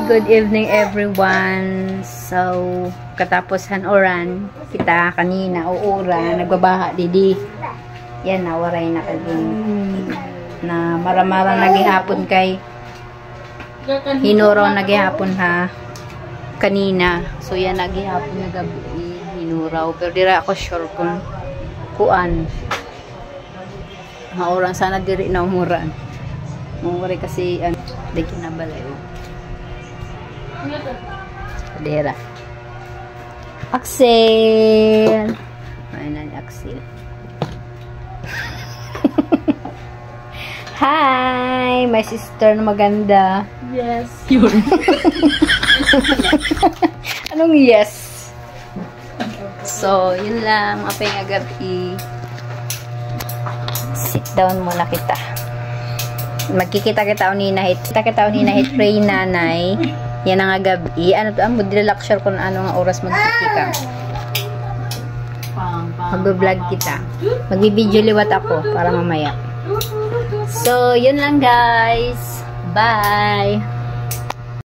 good evening everyone. So, katapos hanoran kita kanina uura nagbabaha didi. Yan na waray na kagin. Na maramara nagihapon kay hinuro nagihapon ha kanina. So yan nagihapon na gabi hinuraw pero dira ako sure kung kuan. Maurang sana diri na umuran. Umuray kasi di kinabalay. Dira. Axel. Ayun Axel. Hi, my sister na maganda. Yes. Yun. Anong yes? So, yun lang. Apay nga gabi. Sit down muna kita. Magkikita kita uninahit. Kita uninahit. Pray nanay. Yan ang gabi. Ano to? Mag-relaxure ko na ano nga oras magkikita. Mag-vlog kita. Mag-video liwat ako para mamaya. So, yun lang guys. Bye!